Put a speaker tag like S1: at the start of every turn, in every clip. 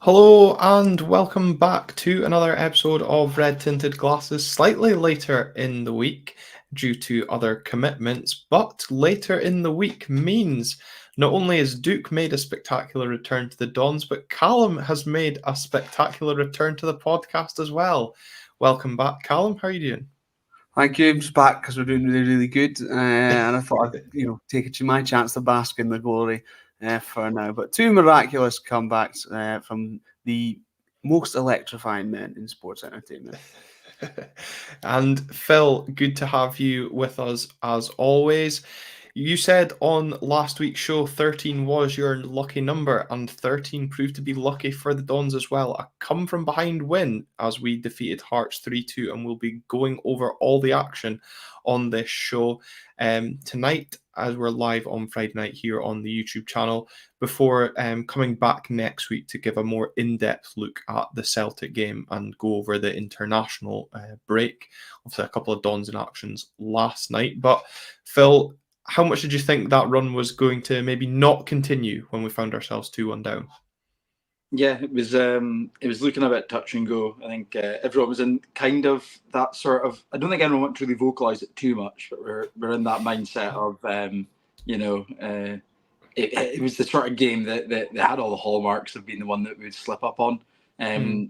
S1: Hello and welcome back to another episode of Red Tinted Glasses. Slightly later in the week due to other commitments, but later in the week means not only has Duke made a spectacular return to the Dons, but Callum has made a spectacular return to the podcast as well. Welcome back, Callum. How are you doing?
S2: Thank you. I'm just back because we're doing really, really good, and I thought I'd take it to my chance to bask in the glory for now. But two miraculous comebacks from the most electrifying men in sports entertainment.
S1: And Phil, good to have you with us as always. You said on last week's show 13 was your lucky number, and 13 proved to be lucky for the Dons as well. A come from behind win as we defeated Hearts 3-2, and we'll be going over all the action on this show tonight as we're live on Friday night here on the YouTube channel before coming back next week to give a more in-depth look at the Celtic game and go over the international break. Obviously, a couple of Dons in actions last night. But Phil, how much did you think that run was going to maybe not continue when we found ourselves 2-1 down?
S3: Yeah, it was looking a bit touch and go. I think everyone was in kind of that sort of. I don't think anyone wanted to really vocalise it too much, but we're in that mindset of it was the sort of game that had all the hallmarks of being the one that we would slip up on.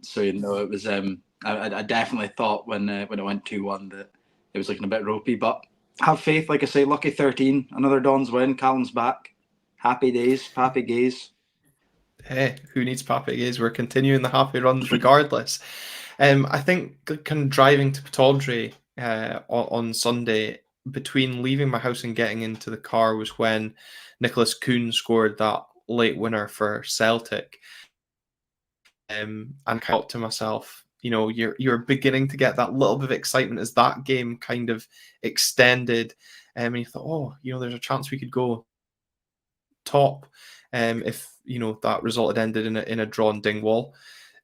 S3: So it was. I definitely thought when it went 2-1 that it was looking a bit ropey, but have faith. Like I say, lucky 13, another Dons win. Callum's back. Happy days, happy gaze.
S1: Hey, who needs Pape Gaze? We're continuing the happy runs regardless. I think kind of driving to Pataudry on Sunday, between leaving my house and getting into the car, was when Nicholas Kuhn scored that late winner for Celtic. And I thought to myself, you're beginning to get that little bit of excitement as that game kind of extended. And you thought, there's a chance we could go top if that result had ended in a drawn Dingwall.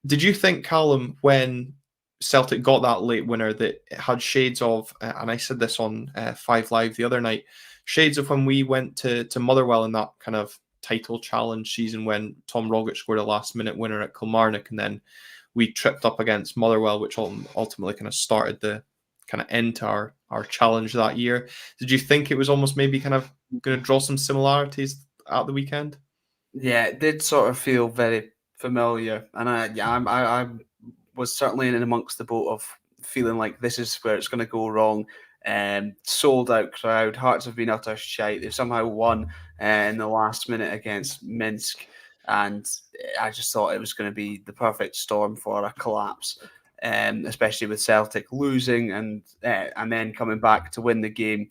S1: Did you think, Calum, when Celtic got that late winner, that it had shades of, and I said this on Five Live the other night, shades of when we went to Motherwell in that kind of title challenge season when Tom Rogic scored a last minute winner at Kilmarnock, and then we tripped up against Motherwell, which ultimately kind of started the kind of end to our challenge that year. Did you think it was almost maybe kind of going to draw some similarities at the weekend?
S2: Yeah, it did sort of feel very familiar, and I was certainly in amongst the boat of feeling like this is where it's going to go wrong. Sold out crowd, Hearts have been utter shite. They've somehow won in the last minute against Minsk, and I just thought it was going to be the perfect storm for a collapse. Especially with Celtic losing and then coming back to win the game.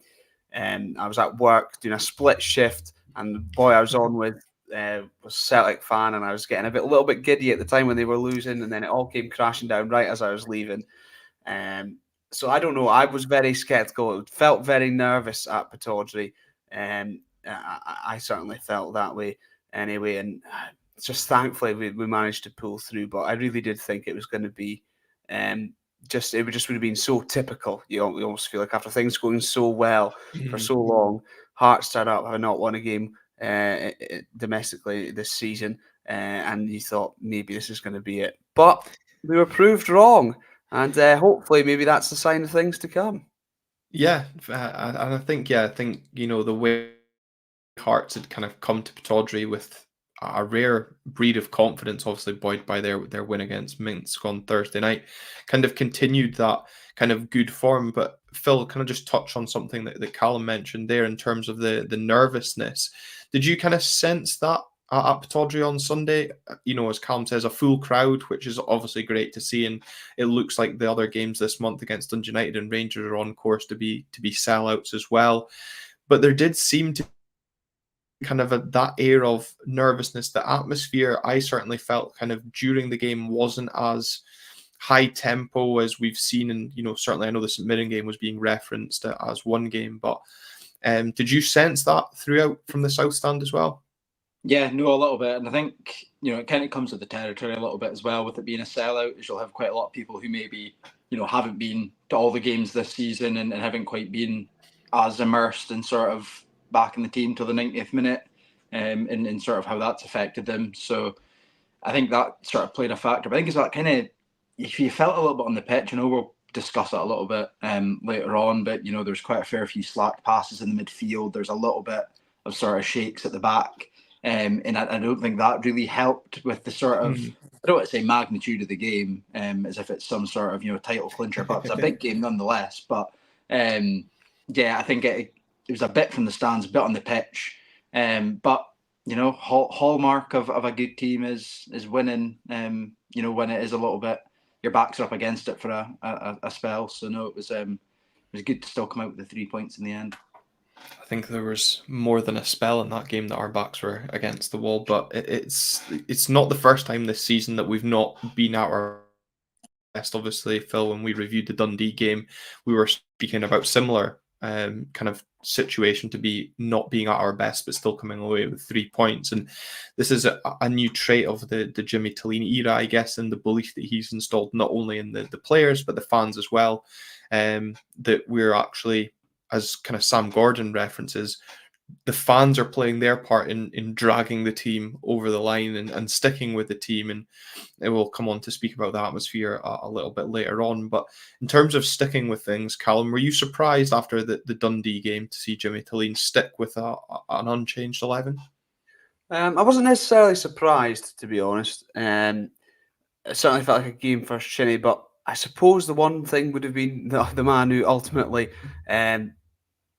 S2: I was at work doing a split shift, and the boy I was on with was a Celtic fan, and I was getting a little bit giddy at the time when they were losing, and then it all came crashing down right as I was leaving. So I don't know. I was very sceptical. It felt very nervous at Pataudry. I certainly felt that way anyway, and just thankfully we managed to pull through. But I really did think it was going to be it would have been so typical. You almost feel like after things going so well for so long, Hearts turn up, have not won a game domestically this season, and you thought maybe this is going to be it. But we were proved wrong, and hopefully maybe that's the sign of things to come.
S1: Yeah, and I think the way Hearts had kind of come to Pataudry with a rare breed of confidence, obviously buoyed by their win against Minsk on Thursday night, kind of continued that kind of good form. But Phil, kind of just touch on something that Callum mentioned there in terms of the nervousness. Did you kind of sense that at Pataudry on Sunday? As Callum says, a full crowd, which is obviously great to see, and it looks like the other games this month against Dundee United and Rangers are on course to be sellouts as well. But there did seem to kind of that air of nervousness. The atmosphere, I certainly felt kind of during the game, wasn't as high tempo as we've seen. And, certainly I know the St Mirren game was being referenced as one game, but did you sense that throughout from the South Stand as well?
S3: Yeah, no, a little bit. And I think, it kind of comes with the territory a little bit as well with it being a sellout, is you'll have quite a lot of people who maybe, haven't been to all the games this season and haven't quite been as immersed in sort of backing the team till the 90th minute and sort of how that's affected them. So I think that sort of played a factor. But I think it's that kind of, if you felt a little bit on the pitch, we'll discuss it a little bit later on, but there's quite a fair few slack passes in the midfield. There's a little bit of sort of shakes at the back. And I don't think that really helped with the sort of, I don't want to say magnitude of the game, as if it's some sort of title clincher, but it's a big game nonetheless. But I think it was a bit from the stands, a bit on the pitch. But hallmark of a good team is winning. When it is a little bit, your backs are up against it for a spell. So no, it was good to still come out with the 3 points in the end.
S1: I think there was more than a spell in that game that our backs were against the wall, but it's not the first time this season that we've not been at our best. Obviously, Phil, when we reviewed the Dundee game, we were speaking about similar kind of situation to be not being at our best, but still coming away with 3 points. And this is a new trait of the Jimmy Talen era, I guess, and the belief that he's installed not only in the players, but the fans as well, that we're actually, as kind of Sam Gordon references, the fans are playing their part in dragging the team over the line and sticking with the team. And we'll come on to speak about the atmosphere a little bit later on. But in terms of sticking with things, Callum, were you surprised after the Dundee game to see Jimmy Talen stick with an unchanged 11?
S2: I wasn't necessarily surprised, to be honest. It certainly felt like a game for Shinnie, but I suppose the one thing would have been the man who ultimately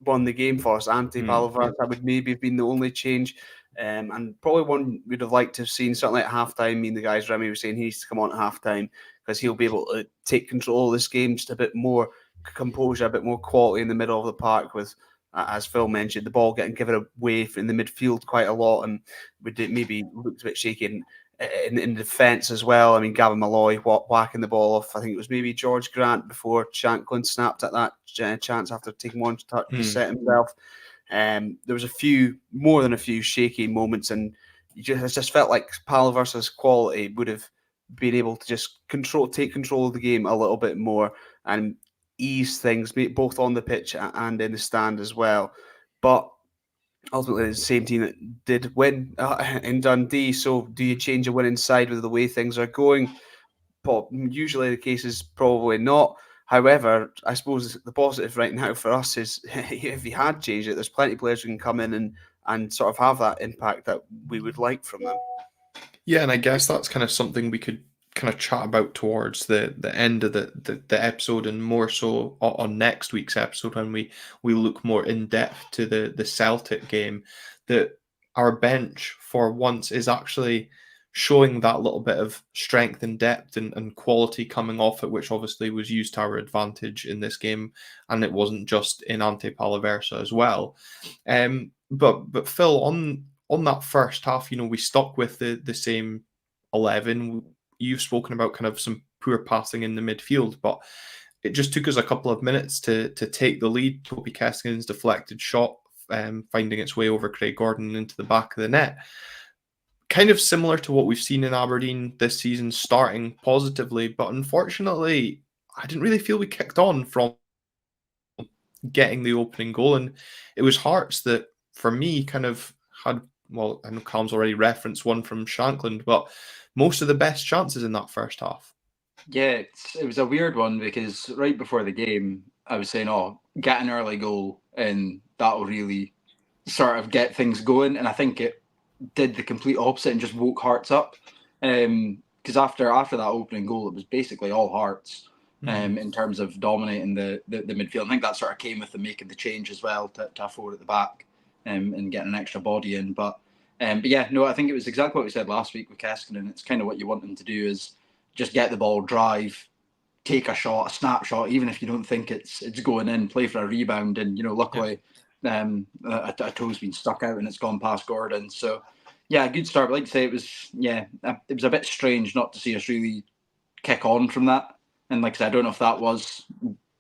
S2: won the game for us, Ante Palaversa. That would maybe have been the only change, and probably one we'd have liked to have seen, certainly at halftime. Me and the guys, Remy, were saying he needs to come on at halftime because he'll be able to take control of this game, just a bit more composure, a bit more quality in the middle of the park with, as Phil mentioned, the ball getting given away in the midfield quite a lot, and we did maybe looked a bit shaky in defence as well. I mean, Gavin Malloy whacking the ball off. I think it was maybe George Grant before Shankland snapped at that chance after taking one touch to set himself. There was more than a few shaky moments, and it just felt like Palaversa's quality would have been able to just take control of the game a little bit more and ease things, both on the pitch and in the stand as well. But ultimately, the same team that did win in Dundee. So, do you change a winning side with the way things are going? Usually, the case is probably not. However, I suppose the positive right now for us is if you had changed it, there's plenty of players who can come in and sort of have that impact that we would like from them.
S1: Yeah, and I guess that's kind of something we could kind of chat about towards the end of the episode, and more so on next week's episode when we look more in depth to the Celtic game, that our bench for once is actually showing that little bit of strength and depth and quality coming off it, which obviously was used to our advantage in this game, and it wasn't just in Ante Palaversa as well. But Phil, on that first half, we stuck with the same 11. You've spoken about kind of some poor passing in the midfield, but it just took us a couple of minutes to take the lead. Toby Keskin's deflected shot, finding its way over Craig Gordon into the back of the net. Kind of similar to what we've seen in Aberdeen this season, starting positively, but unfortunately, I didn't really feel we kicked on from getting the opening goal. And it was Hearts that, for me, kind of had, well, I know Calum's already referenced one from Shankland, but most of the best chances in that first half.
S3: Yeah, it was a weird one because right before the game, I was saying, get an early goal and that'll really sort of get things going. And I think it did the complete opposite and just woke Hearts up. Because after that opening goal, it was basically all Hearts in terms of dominating the midfield. I think that sort of came with the making the change as well to a forward at the back and getting an extra body in. But yeah, no, I think it was exactly what we said last week with Keskinen. It's kind of what you want them to do is just get the ball, drive, take a shot, a snapshot, even if you don't think it's going in, play for a rebound. And, luckily a toe's been stuck out and it's gone past Gordon. So, yeah, good start. But like I say, it was a bit strange not to see us really kick on from that. And like I said, I don't know if that was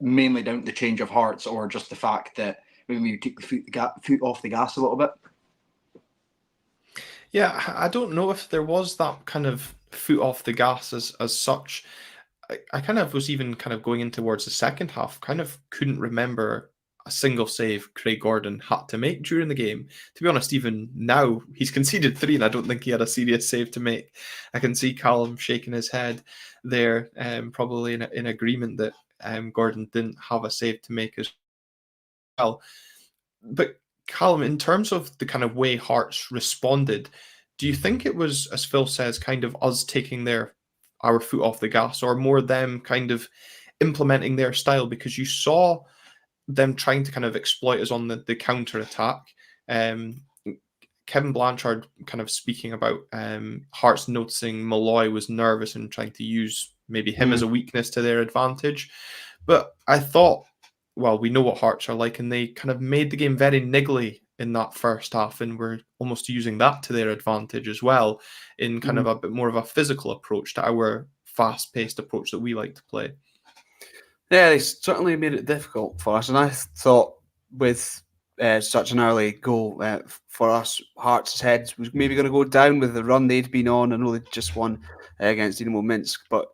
S3: mainly down to the change of Hearts or just the fact that maybe you take the foot off the gas a little bit.
S1: Yeah, I don't know if there was that kind of foot off the gas as such. I kind of was even kind of going in towards the second half, kind of couldn't remember a single save Craig Gordon had to make during the game. To be honest, even now, he's conceded 3 and I don't think he had a serious save to make. I can see Callum shaking his head there, probably in agreement that Gordon didn't have a save to make as well. But Callum, in terms of the kind of way Hearts responded, do you think it was, as Phil says, kind of us taking our foot off the gas, or more them kind of implementing their style? Because you saw them trying to kind of exploit us on the counter attack. Kevin Blanchard kind of speaking about Hearts noticing Malloy was nervous and trying to use maybe him as a weakness to their advantage. But I thought, well, we know what Hearts are like, and they kind of made the game very niggly in that first half, and were almost using that to their advantage as well, in kind of a bit more of a physical approach to our fast-paced approach that we like to play.
S2: Yeah, they certainly made it difficult for us, and I thought with such an early goal for us, Hearts' heads was maybe going to go down with the run they'd been on. I know they just won against Dinamo Minsk, but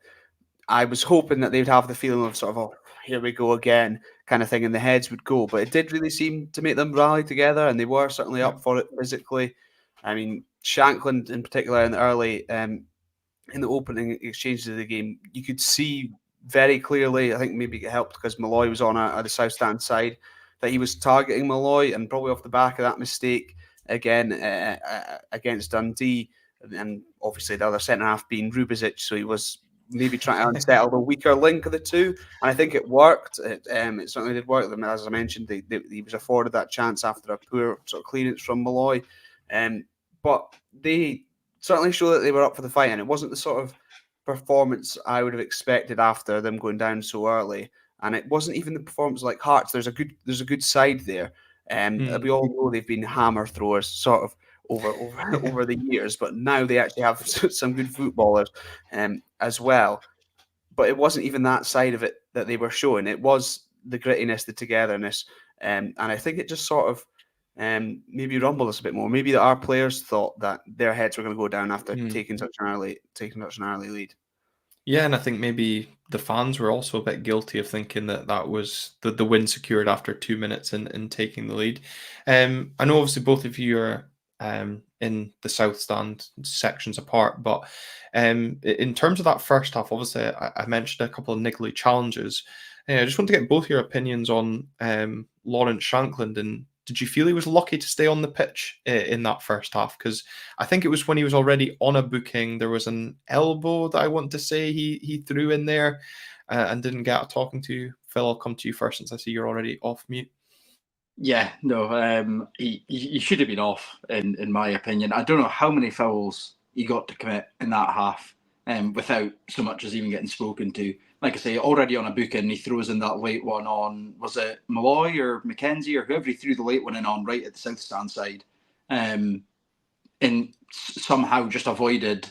S2: I was hoping that they'd have the feeling of sort of, oh, here we go again kind of thing, and the heads would go. But it did really seem to make them rally together, and they were certainly up for it physically. I mean, Shankland in particular in the early, in the opening exchanges of the game, you could see very clearly, I think maybe it helped because Malloy was on the south stand side, that he was targeting Malloy, and probably off the back of that mistake again against Dundee, and obviously the other centre half being Rubizic, so he was maybe trying to unsettle the weaker link of the two, and I think it worked. It certainly did work. As I mentioned, he was afforded that chance after a poor sort of clearance from Malloy, but they certainly showed that they were up for the fight, and it wasn't the sort of performance I would have expected after them going down so early. And it wasn't even the performance like Hearts. There's a good side there. We all know they've been hammer throwers sort of over the years, but now they actually have some good footballers as well. But it wasn't even that side of it that they were showing. It was the grittiness, the togetherness, and I think it just sort of maybe rumbled us a bit more. Maybe that our players thought that their heads were going to go down after taking such an early lead.
S1: Yeah, and I think maybe the fans were also a bit guilty of thinking that was the win secured after 2 minutes in taking the lead. I know obviously both of you are in the south stand sections apart, but in terms of that first half, obviously I mentioned a couple of niggly challenges. I just want to get both your opinions on Lawrence Shankland, and did you feel he was lucky to stay on the pitch in that first half? Because I think it was when he was already on a booking, there was an elbow that I want to say he threw in there and didn't get a talking to. Phil, I'll come to you first since I see you're already off mute.
S3: Yeah, no, he should have been off, in my opinion. I don't know how many fouls he got to commit in that half without so much as even getting spoken to. Like I say, already on a booking, he throws in that late one on, was it Malloy or McKenzie or whoever he threw the late one in on right at the south stand side, and somehow just avoided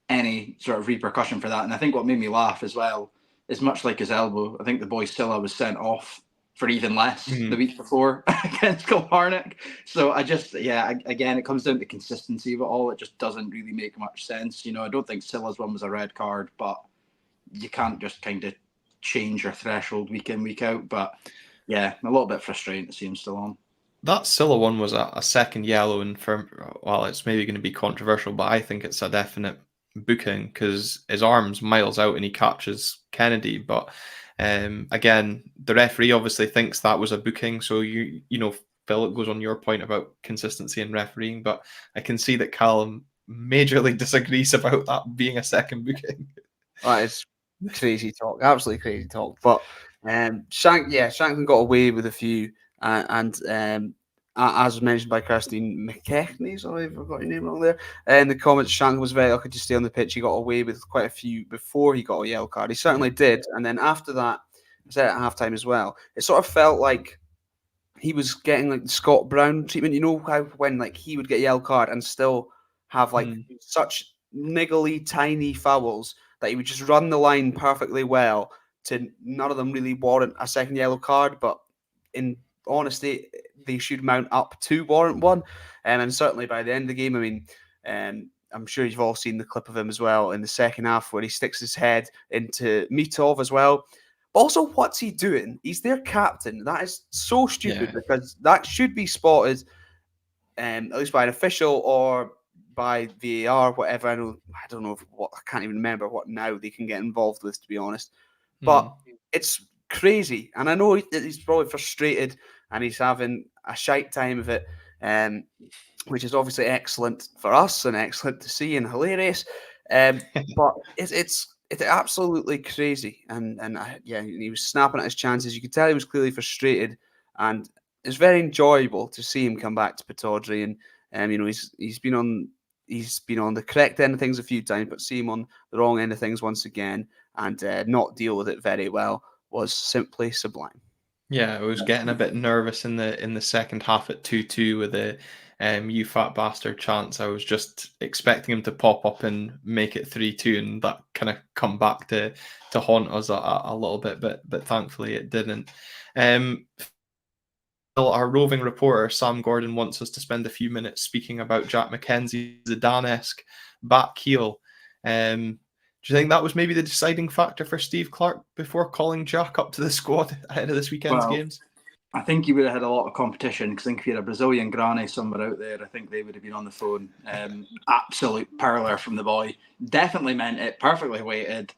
S3: any sort of repercussion for that. And I think what made me laugh as well is much like his elbow, I think the boy Silla was sent off for even less the week before against Kilmarnock. So again, it comes down to consistency of it all. It just doesn't really make much sense. I don't think Silla's one was a red card, but you can't just kind of change your threshold week in, week out. But yeah, a little bit frustrating to see him still on.
S1: That Silla one was a second yellow, and it's maybe going to be controversial, but I think it's a definite booking because his arm's miles out and he catches Kennedy. But again, the referee obviously thinks that was a booking. So you know, Phil, it goes on your point about consistency in refereeing, but I can see that Calum majorly disagrees about that being a second booking.
S2: That is crazy talk, absolutely crazy talk. But Shankland got away with a few, and as mentioned by Christine McKechnie, sorry if I got your name wrong there, in the comments, Shankland was very lucky to stay on the pitch. He got away with quite a few before he got a yellow card. He certainly did, and then after that, I said at halftime as well, it sort of felt like he was getting like the Scott Brown treatment. You know how when like he would get a yellow card and still have like such niggly tiny fouls that he would just run the line perfectly well to none of them really warrant a second yellow card, but in honesty, they should mount up to warrant one. And certainly by the end of the game, I mean, I'm sure you've all seen the clip of him as well in the second half where he sticks his head into Mitov as well. But also, what's he doing? He's their captain. That is so stupid because that should be spotted, at least by an official or by VAR, whatever. I don't know what. I can't even remember what now they can get involved with, to be honest. But it's crazy, and I know he's probably frustrated and he's having a shite time of it, which is obviously excellent for us and excellent to see and hilarious. But it's absolutely crazy, and he was snapping at his chances. You could tell he was clearly frustrated, and it's very enjoyable to see him come back to Pataudry. And he's been on the correct end of things a few times, but see him on the wrong end of things once again and not deal with it very well was simply sublime.
S1: Yeah, I was getting a bit nervous in the second half at 2-2 with the "you fat bastard" chants. I was just expecting him to pop up and make it 3-2, and that kind of come back to haunt us a little bit, but thankfully it didn't. Our roving reporter Sam Gordon wants us to spend a few minutes speaking about Jack McKenzie's Zidane-esque back heel. Do you think that was maybe the deciding factor for Steve Clarke before calling Jack up to the squad ahead of this weekend's games?
S3: I think he would have had a lot of competition, because I think if you had a Brazilian granny somewhere out there, I think they would have been on the phone. Absolute parlour from the boy. Definitely meant it. Perfectly weighted.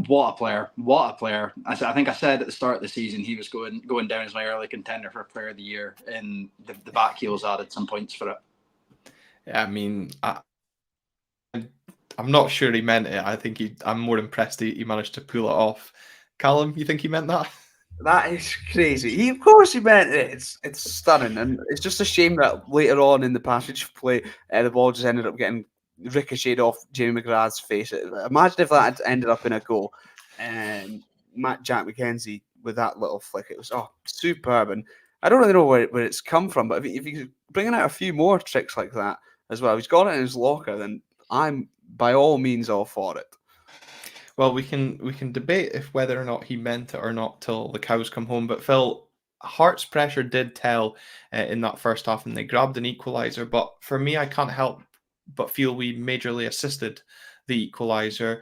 S3: What a player. What a player. I think I said at the start of the season he was going down as my early contender for Player of the Year, and the back heels added some points for it.
S1: Yeah, I mean, I'm not sure he meant it. I think I'm more impressed he managed to pull it off. Callum, you think he meant that?
S2: That is crazy. Of course he meant it. It's stunning, and it's just a shame that later on in the passage of play, the ball just ended up getting ricocheted off Jamie McGrath's face. Imagine if that had ended up in a goal. Jack McKenzie with that little flick, it was superb. And I don't really know where it's come from, but if he's bringing out a few more tricks like that as well, he's got it in his locker, then I'm by all means all for it.
S1: Well, we can debate if whether or not he meant it or not till the cows come home. But Phil, Hearts' pressure did tell in that first half, and they grabbed an equaliser. But for me, I can't help but feel we majorly assisted the equaliser.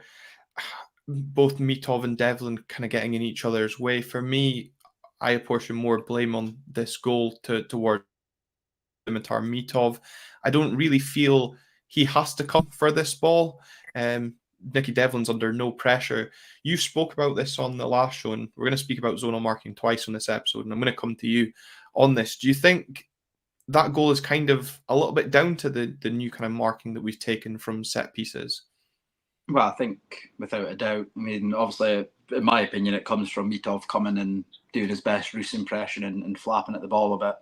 S1: Both Mitov and Devlin kind of getting in each other's way. For me, I apportion more blame on this goal toward Dimitar Mitov. I don't really feel he has to come for this ball. Nicky Devlin's under no pressure. You spoke about this on the last show, and we're going to speak about zonal marking twice on this episode, and I'm going to come to you on this. Do you think that goal is kind of a little bit down to the new kind of marking that we've taken from set pieces?
S3: Well, I think without a doubt. I mean, obviously, in my opinion, it comes from Mitov coming and doing his best Roos impression and flapping at the ball a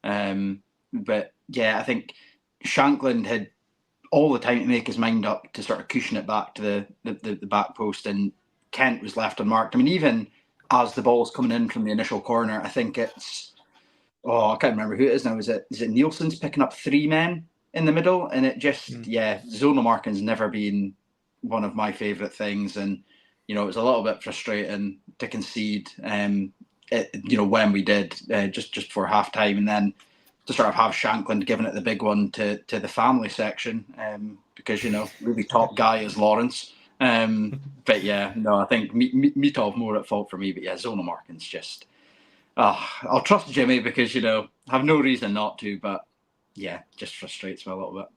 S3: bit. But yeah, I think Shankland had all the time to make his mind up to sort of cushion it back to the back post, and Kent was left unmarked. I mean, even as the ball's coming in from the initial corner, I think it's I can't remember who it is now. Is it Nielsen's picking up 3 men in the middle? And it just zonal marking's never been one of my favourite things, and it was a little bit frustrating to concede when we did just before half time, and then to sort of have Shankland giving it the big one to the family section, because really top guy is Lawrence. But yeah, no, I think Mitov more at fault for me. But yeah, zonal marking's just I'll trust Jimmy because have no reason not to, but yeah, just frustrates me a little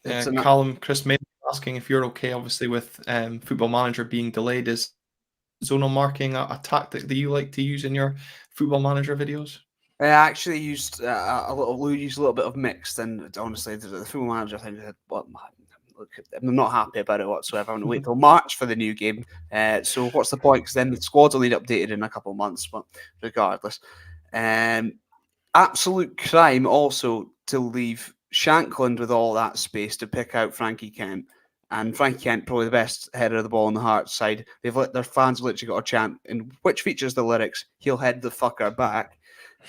S3: bit.
S1: Calum, Chris May asking if you're okay, obviously, with Football Manager being delayed. Is zonal marking a tactic that you like to use in your Football Manager videos?
S2: I actually used a little bit of mixed, and honestly, the Football Manager thing, I'm not happy about it whatsoever. I'm going to wait till March for the new game. So what's the point? Because then the squads will need updated in a couple of months. But regardless, absolute crime also to leave Shankland with all that space to pick out Frankie Kent. And Frankie Kent, probably the best header of the ball on the Hearts side. Their fans literally got a chant, in which features the lyrics, "He'll head the fucker back."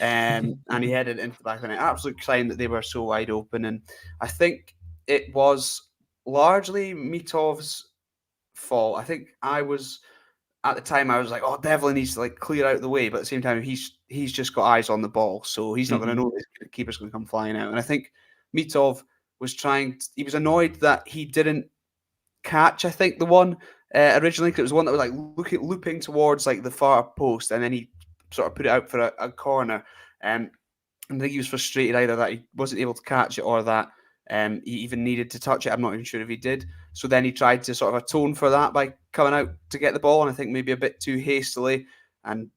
S2: And he headed into the back of the net. Absolute crime that they were so wide open. And I think it was largely Mitov's fault. I think at the time I was like, Devlin needs to clear out the way, but at the same time he's just got eyes on the ball, so he's not going to know the keeper's going to come flying out. And I think Mitov was he was annoyed that he didn't catch, I think, the one originally. 'Cause it was one that was like looping towards like the far post, and then he sort of put it out for a corner. And I think he was frustrated either that he wasn't able to catch it or that he even needed to touch it. I'm not even sure if he did. So then he tried to sort of atone for that by coming out to get the ball, and I think maybe a bit too hastily. And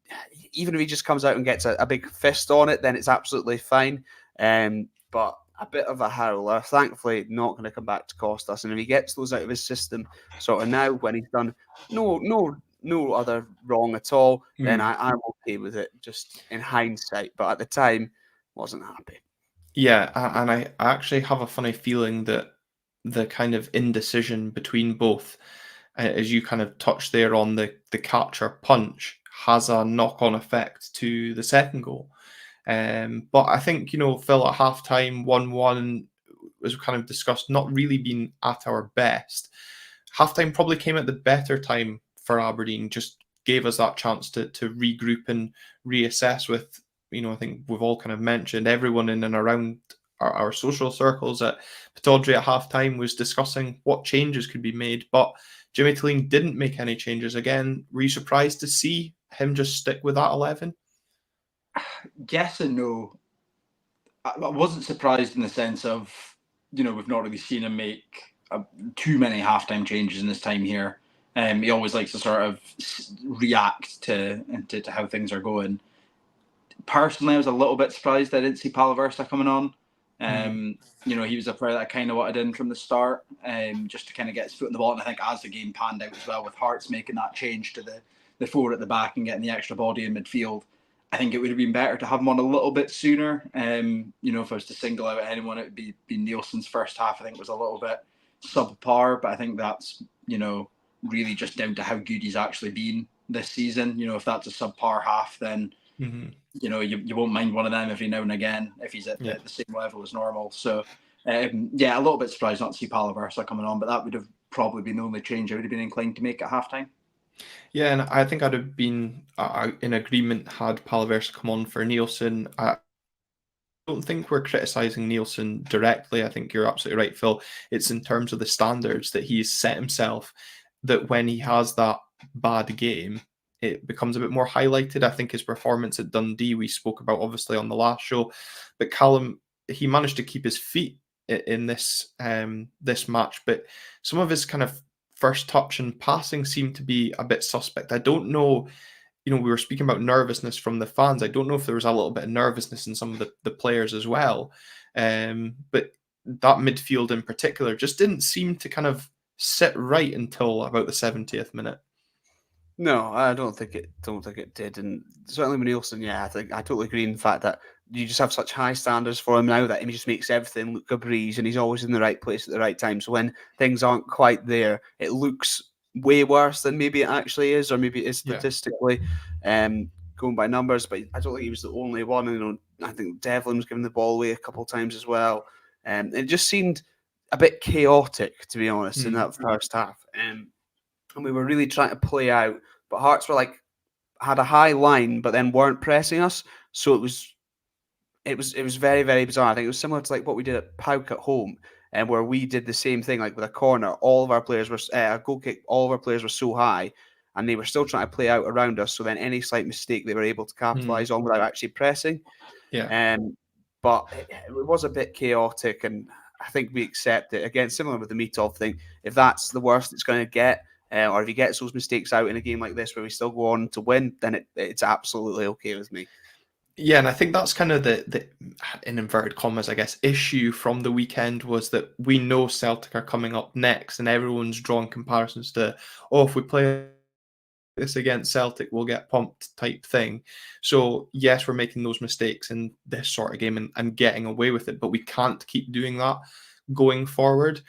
S2: even if he just comes out and gets a big fist on it, then it's absolutely fine. But a bit of a howler, thankfully, not going to come back to cost us. And if he gets those out of his system sort of now, when he's done no other wrong at all, then I'm okay with it, just in hindsight. But at the time, wasn't happy.
S1: Yeah, and I actually have a funny feeling that the kind of indecision between both, as you kind of touched there on the catch or punch, has a knock-on effect to the second goal. But I think, Phil, at halftime, 1-1, as we kind of discussed, not really being at our best. Halftime probably came at the better time for Aberdeen, just gave us that chance to regroup and reassess with, I think we've all kind of mentioned, everyone in and around our social circles at Pittodrie at halftime was discussing what changes could be made. But Jimmy Talen didn't make any changes. Again, were you surprised to see him just stick with that 11?
S3: Yes and no. I wasn't surprised in the sense of, we've not really seen him make too many halftime changes in his time here. He always likes to sort of react to how things are going. Personally, I was a little bit surprised I didn't see Palaversa coming on. He was a player that I kind of wanted in from the start, just to kind of get his foot in the ball. And I think as the game panned out as well, with Hearts making that change to the four at the back and getting the extra body in midfield, I think it would have been better to have him on a little bit sooner. If I was to single out anyone, it would be Nielsen's first half. I think was a little bit subpar, but I think that's, really just down to how good he's actually been this season. If that's a subpar half, then you won't mind one of them every now and again if he's at the same level as normal. So, a little bit surprised not to see Palaversa coming on, but that would have probably been the only change I would have been inclined to make at halftime.
S1: Yeah, and I think I'd have been in agreement had Palaversa come on for Nielsen. I don't think we're criticising Nielsen directly. I think you're absolutely right, Phil. It's in terms of the standards that he's set himself, that when he has that bad game, it becomes a bit more highlighted. I think his performance at Dundee, we spoke about obviously on the last show, but Calum, he managed to keep his feet in this this match, but some of his kind of first touch and passing seemed to be a bit suspect. I don't know, we were speaking about nervousness from the fans. I don't know if there was a little bit of nervousness in some of the players as well. But that midfield in particular just didn't seem to kind of sit right until about the 70th minute.
S2: No, I don't think it did, and certainly with Nielsen, I think I totally agree in the fact that you just have such high standards for him now that he just makes everything look a breeze, and he's always in the right place at the right time. So when things aren't quite there, it looks way worse than maybe it actually is, or maybe it is statistically, going by numbers. But I don't think he was the only one. I think Devlin was giving the ball away a couple of times as well, and it just seemed a bit chaotic, to be honest, in that first half. And we were really trying to play out, but Hearts were had a high line, but then weren't pressing us. So it was very, very bizarre. I think it was similar to what we did at Pauk at home, and where we did the same thing, with a corner. All of our players were a goal kick. All of our players were so high, and they were still trying to play out around us. So then any slight mistake they were able to capitalize on without actually pressing. But it was a bit chaotic, and I think we accept it. Again, similar with the Mitov thing. If that's the worst it's going to get, or if he gets those mistakes out in a game like this where we still go on to win, then it's absolutely okay with me.
S1: Yeah, and I think that's kind of the in inverted commas, I guess, issue from the weekend was that we know Celtic are coming up next, and everyone's drawing comparisons to, if we play this against Celtic, we'll get pumped type thing. So yes, we're making those mistakes in this sort of game and getting away with it, but we can't keep doing that going forward.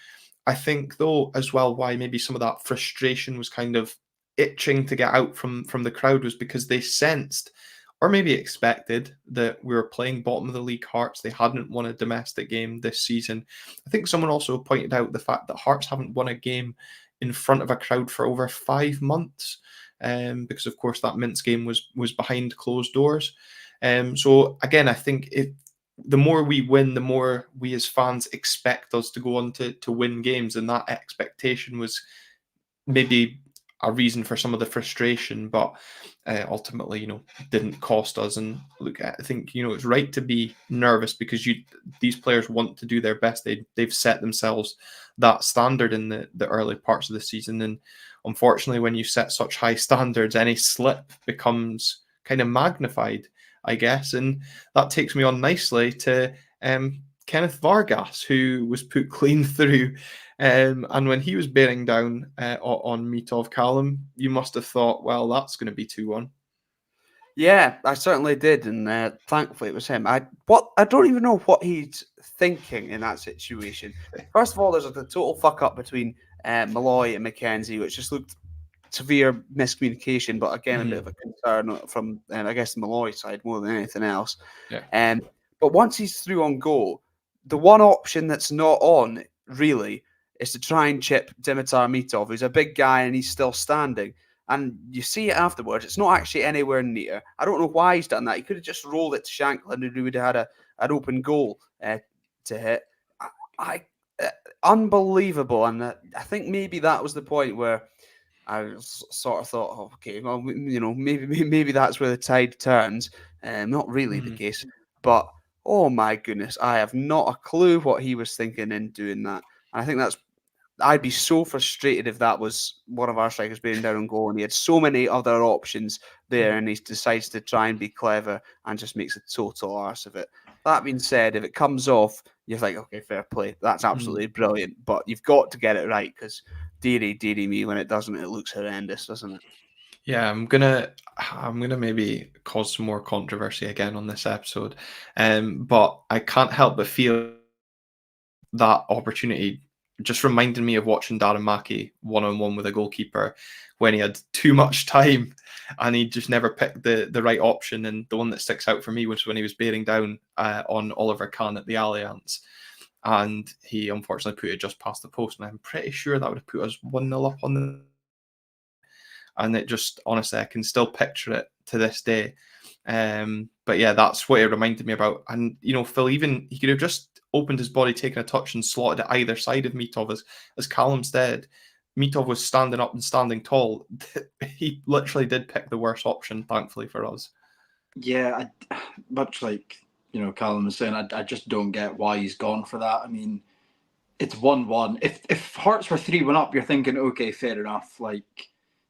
S1: I think, though, as well, why maybe some of that frustration was kind of itching to get out from the crowd was because they sensed, or maybe expected, that we were playing bottom of the league Hearts. They hadn't won a domestic game this season. I think someone also pointed out the fact that Hearts haven't won a game in front of a crowd for over 5 months, because, of course, that Mints game was behind closed doors. So, again, I think the more we win, the more we as fans expect us to go on to win games. And that expectation was maybe a reason for some of the frustration, but ultimately, didn't cost us. And look, I think it's right to be nervous because these players want to do their best. They've set themselves that standard in the early parts of the season, and unfortunately, when you set such high standards, any slip becomes kind of magnified, I guess. And that takes me on nicely to Kenneth Vargas, who was put clean through. And when he was bearing down on Mitov Calum, you must have thought, well, that's going to be 2-1.
S2: Yeah, I certainly did, and thankfully it was him. I don't even know what he's thinking in that situation. First of all, there's a total fuck up between Malloy and McKenzie, which just looked severe miscommunication, but again, a bit of a concern from I guess the Malloy side more than anything else.
S1: Yeah.
S2: But once he's through on goal, the one option that's not on really is to try and chip Dimitar Mitov, who's a big guy and he's still standing. And you see it afterwards. It's not actually anywhere near. I don't know why he's done that. He could have just rolled it to Shankland, who would have had an open goal to hit. Unbelievable. And I think maybe that was the point where I sort of thought, oh, okay, well, maybe that's where the tide turns. Not really the case, but oh my goodness, I have not a clue what he was thinking in doing that. And I think I'd be so frustrated if that was one of our strikers being down on goal and he had so many other options there and he decides to try and be clever and just makes a total arse of it. That being said, if it comes off, you're like, okay, fair play. That's absolutely brilliant. But you've got to get it right because dearie me, when it doesn't, it looks horrendous, doesn't it?
S1: Yeah, I'm gonna maybe cause some more controversy again on this episode, but I can't help but feel that opportunity just reminded me of watching Darren Mackey one-on-one with a goalkeeper when he had too much time and he just never picked the right option. And the one that sticks out for me was when he was bearing down on Oliver Kahn at the Allianz, and he unfortunately put it just past the post. And I'm pretty sure that would have put us 1-0 up on the. And it just, honestly, I can still picture it to this day. But yeah, that's what it reminded me about. And, Phil, even he could have just opened his body, taken a touch and slotted it either side of Mitov as Callum said. Mitov was standing up and standing tall. He literally did pick the worst option, thankfully for us.
S3: Yeah, much like, Callum was saying, I just don't get why he's gone for that. I mean, it's 1-1. If Hearts were 3-1 up, you're thinking, okay, fair enough. Like,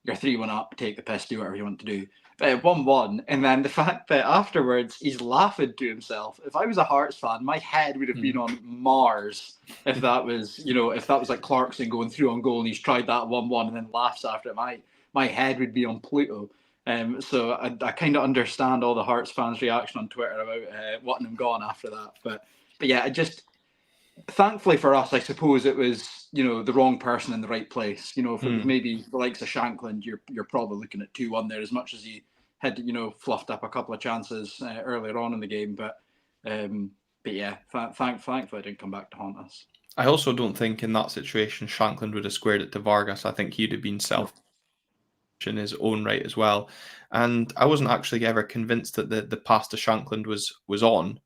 S3: you're 3-1 up, take the piss, do whatever you want to do. But at 1-1, and then the fact that afterwards he's laughing to himself. If I was a Hearts fan, my head would have been on Mars if that was, like Clarkson going through on goal and he's tried that 1-1 and then laughs after it. My head would be on Pluto. So I kind of understand all the Hearts fans' reaction on Twitter about wanting him gone after that. But yeah, thankfully for us, I suppose it was, the wrong person in the right place. If it was maybe the likes of Shankland, you're probably looking at 2-1 there, as much as he had, fluffed up a couple of chances earlier on in the game. But yeah, thankfully it didn't come back to haunt us.
S1: I also don't think in that situation Shankland would have squared it to Vargas. I think he'd have been in his own right as well. And I wasn't actually ever convinced that the pass to Shankland was on,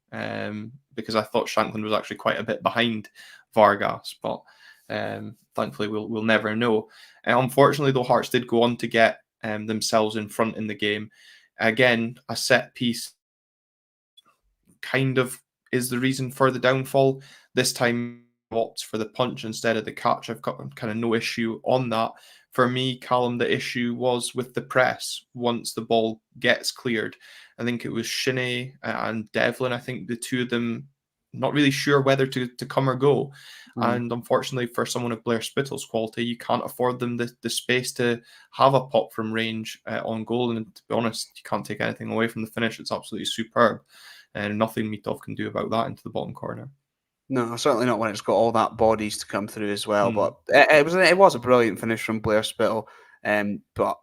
S1: because I thought Shankland was actually quite a bit behind Vargas, but thankfully we'll never know. Unfortunately, though, Hearts did go on to get themselves in front in the game. Again, a set piece kind of is the reason for the downfall. This time opts for the punch instead of the catch. I've got kind of no issue on that. For me, Callum, the issue was with the press once the ball gets cleared. I think it was Shinnie and Devlin. I think the two of them not really sure whether to come or go. And unfortunately, for someone of Blair Spittle's quality, you can't afford them the space to have a pop from range on goal. And to be honest, you can't take anything away from the finish. It's absolutely superb. And nothing Mitov can do about that into the bottom corner.
S2: No, certainly not when it's got all that bodies to come through as well. But it was a brilliant finish from Blair Spittle. But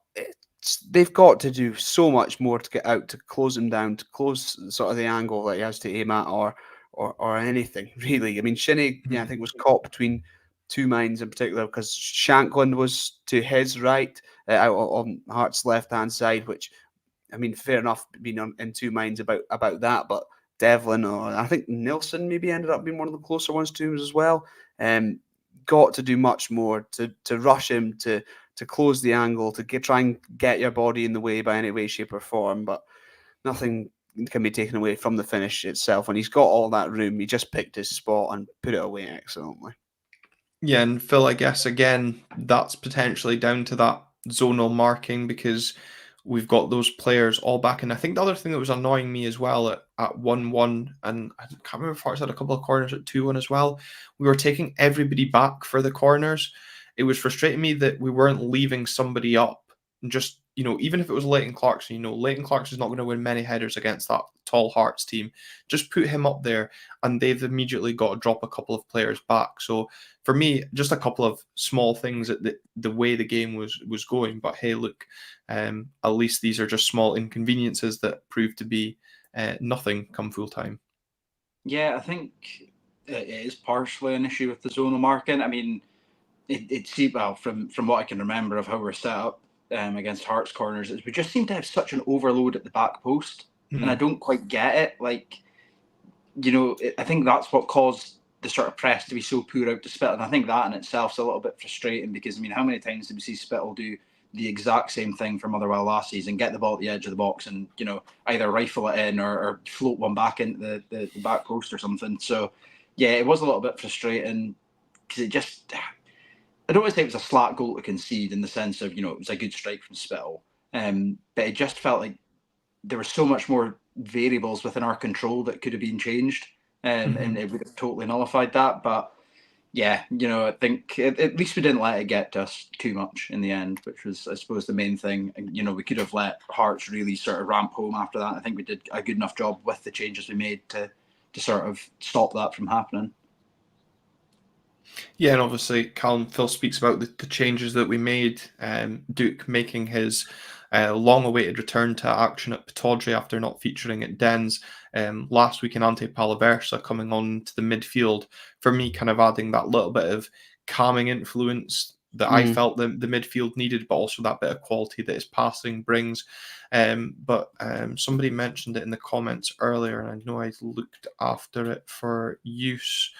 S2: they've got to do so much more to get out, to close him down, to close sort of the angle that he has to aim at, or anything really. I mean, Shinnie, I think was caught between two minds in particular, because Shankland was to his right, out on Hart's left hand side, which, I mean, fair enough, being in two minds about that, but Devlin, or I think Nilsson maybe ended up being one of the closer ones to him as well. Got to do much more to rush him, to to close the angle, to try and get your body in the way by any way, shape, or form. But nothing can be taken away from the finish itself. When he's got all that room, he just picked his spot and put it away excellently.
S1: Yeah, and Phil, I guess again, that's potentially down to that zonal marking because we've got those players all back. And I think the other thing that was annoying me as well at 1-1, and I can't remember if I had a couple of corners at 2-1 as well, we were taking everybody back for the corners. It was frustrating me that we weren't leaving somebody up. And just, even if it was Leighton Clarkson, Leighton Clarkson's not going to win many headers against that tall Hearts team. Just put him up there, and they've immediately got to drop a couple of players back. So for me, just a couple of small things at the way the game was going. But hey, look, at least these are just small inconveniences that prove to be nothing come full time.
S3: Yeah, I think it is partially an issue with the zonal marking. I mean, from what I can remember of how we're set up against Hearts corners, is we just seem to have such an overload at the back post, and I don't quite get it. Like, I think that's what caused the sort of press to be so poor out to Spittle, and I think that in itself is a little bit frustrating because, how many times did we see Spittle do the exact same thing for Motherwell last season, get the ball at the edge of the box and, either rifle it in or float one back into the back post or something. So, yeah, it was a little bit frustrating because it just... I don't want to say it was a slack goal to concede in the sense of, it was a good strike from Spittle, but it just felt like there was so much more variables within our control that could have been changed, and it would have totally nullified that. But yeah, I think at least we didn't let it get to us too much in the end, which was, I suppose, the main thing. We could have let Hearts really sort of ramp home after that. I think we did a good enough job with the changes we made to sort of stop that from happening.
S1: Yeah, and obviously, Phil speaks about the changes that we made. Duke making his long-awaited return to action at Pittodrie after not featuring at Dens. Last week in Ante Palaversa coming on to the midfield, for me, kind of adding that little bit of calming influence that I felt the midfield needed, but also that bit of quality that his passing brings. But somebody mentioned it in the comments earlier, and I know I looked after it for use.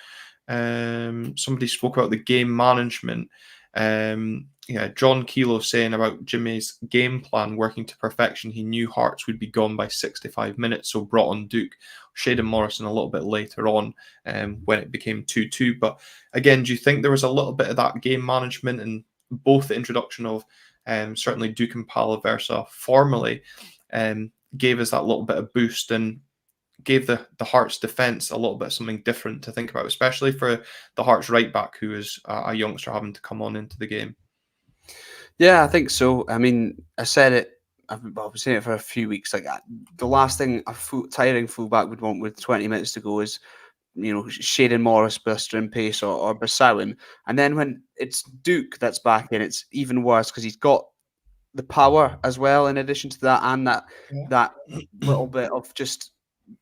S1: Somebody spoke about the game management. John Kilo saying about Jimmy's game plan working to perfection. He knew Hearts would be gone by 65 minutes, so brought on Duke, Shayden Morrison a little bit later on when it became 2-2. But again, do you think there was a little bit of that game management and both the introduction of certainly Duke and Palaversa formally gave us that little bit of boost and gave the Hearts defence a little bit of something different to think about, especially for the Hearts right back, who is a youngster having to come on into the game?
S2: Yeah, I think so. I mean, I said it. I've been saying it for a few weeks. Like the last thing a tiring fullback would want with 20 minutes to go is, Shayden Morris blistering pace or Bissowing. And then when it's Duke that's back in, it's even worse because he's got the power as well. In addition to that, and that little bit of just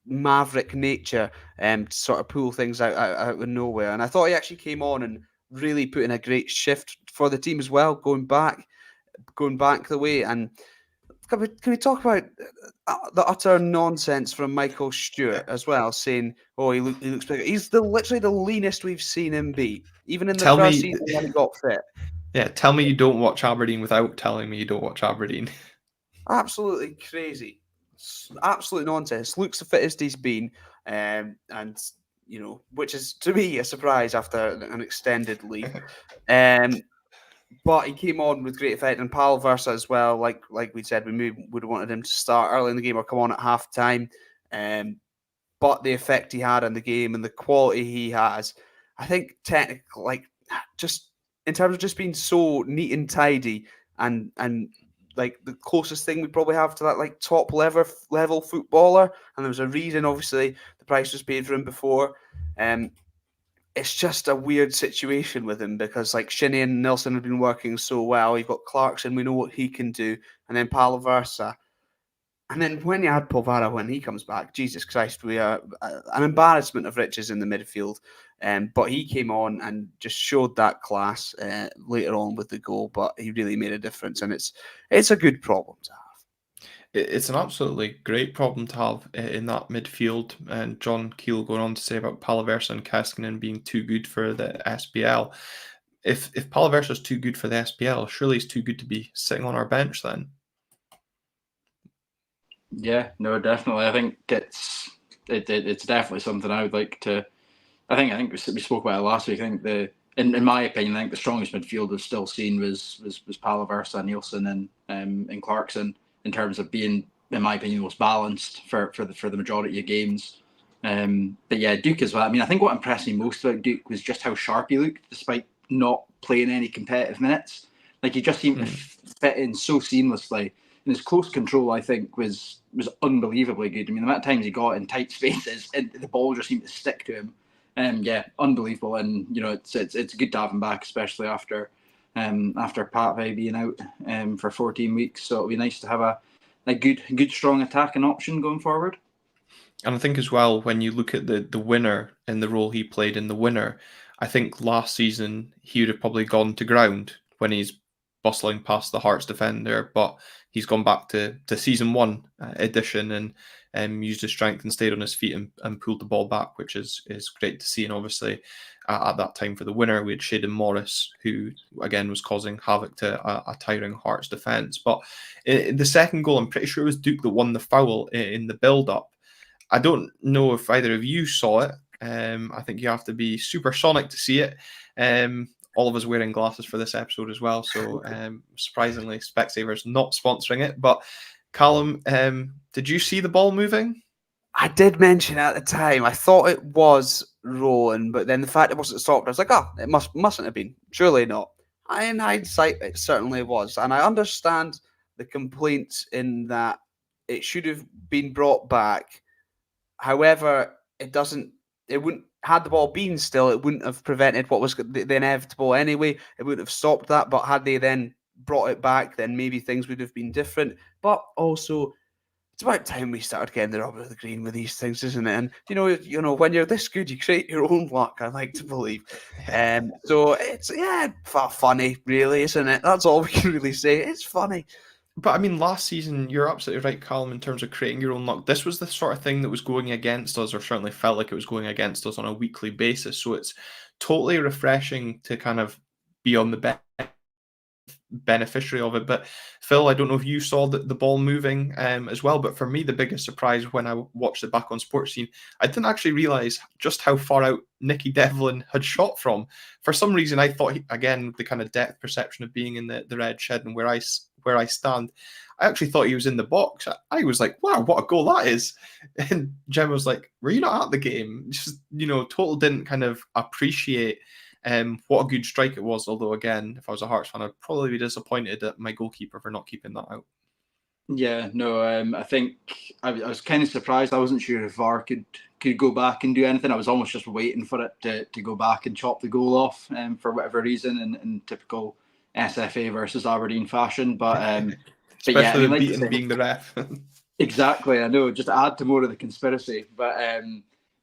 S2: maverick nature to sort of pull things out of nowhere. And I thought he actually came on and really put in a great shift for the team as well, going back the way. And can we talk about the utter nonsense from Michael Stewart as well, saying, "Oh, he looks big." He's literally the leanest we've seen him be, even in the first season when he got fit.
S1: Yeah, tell me you don't watch Aberdeen without telling me you don't watch Aberdeen.
S2: Absolutely crazy. Absolute nonsense. Looks the fittest he's been, and which is to me a surprise after an extended leave. But he came on with great effect, and Palaversa as well. Like we said, we would have wanted him to start early in the game or come on at half time. But the effect he had on the game and the quality he has, I think technically, just in terms of just being so neat and tidy and like the closest thing we probably have to that top level footballer. And there was a reason, obviously, the price was paid for him before. It's just a weird situation with him because Shinnie and Nelson have been working so well. You've got Clarkson, we know what he can do, and then Palaversa. And then when you add Polvara when he comes back, Jesus Christ, we are an embarrassment of riches in the midfield. But he came on and just showed that class later on with the goal. But he really made a difference, and it's a good problem to have.
S1: It's an absolutely great problem to have in that midfield. And John Keel going on to say about Palaversa and Keskinen being too good for the SPL. if Palaversa's too good for the SPL, surely he's too good to be sitting on our bench then.
S3: Yeah, no, definitely. I think it's definitely something I would like to. I think we spoke about it last week. I think in my opinion, I think the strongest midfield we've still seen was Palaversa, Nielsen, and Clarkson in terms of being, in my opinion, the most balanced for the majority of games. But yeah, Duke as well. I mean, I think what impressed me most about Duke was just how sharp he looked, despite not playing any competitive minutes. Like he just seemed to fit in so seamlessly. And his close control, I think, was unbelievably good. I mean, the amount of times he got in tight spaces, and the ball just seemed to stick to him. Yeah, unbelievable. And you know, it's good to have him back, especially after Parkhead being out for 14 weeks. So it'll be nice to have a good strong attacking option going forward.
S1: And I think as well, when you look at the winner and the role he played in the winner, I think last season he would have probably gone to ground when he's bustling past the Hearts defender, but he's gone back to season 1 edition and used his strength and stayed on his feet and pulled the ball back, which is great to see. And obviously at that time for the winner, we had Shaden Morris, who again was causing havoc to a tiring Hearts defence. But the second goal, I'm pretty sure it was Duke that won the foul in the build-up. I don't know if either of you saw it. I think you have to be supersonic to see it. All of us wearing glasses for this episode as well. So surprisingly, Specsavers not sponsoring it. But Callum, did you see the ball moving?
S2: I did mention at the time, I thought it was rolling, but then the fact it wasn't stopped, I was like, oh, it mustn't have been. Surely not. In hindsight, it certainly was. And I understand the complaints in that it should have been brought back. However, it wouldn't, had the ball been still, it wouldn't have prevented what was the inevitable anyway. It wouldn't have stopped that. But had they then brought it back, then maybe things would have been different. But also, it's about time we started getting the rubber of the green with these things, isn't it? And you know, when you're this good, you create your own luck. I like to believe. So it's funny, really, isn't it? That's all we can really say. It's funny.
S1: But I mean, last season, you're absolutely right, Calum, in terms of creating your own luck. This was the sort of thing that was going against us, or certainly felt like it was going against us on a weekly basis. So it's totally refreshing to kind of be on the beneficiary of it. But Phil, I don't know if you saw the ball moving as well, but for me, the biggest surprise when I watched it back on Sports Scene, I didn't actually realise just how far out Nicky Devlin had shot from. For some reason, I thought, again, the kind of depth perception of being in the red shed and where I stand, I actually thought he was in the box. I was like, wow, what a goal that is. And Gemma was like, were you not at the game? Just, total didn't kind of appreciate what a good strike it was. Although, again, if I was a Hearts fan, I'd probably be disappointed at my goalkeeper for not keeping that out.
S3: Yeah, no, I think I was kind of surprised. I wasn't sure if VAR could go back and do anything. I was almost just waiting for it to go back and chop the goal off for whatever reason in typical SFA versus Aberdeen fashion. But
S1: especially
S3: but yeah, I mean,
S1: the
S3: like
S1: beating being the ref.
S3: Exactly, I know. Just to add to more of the conspiracy, but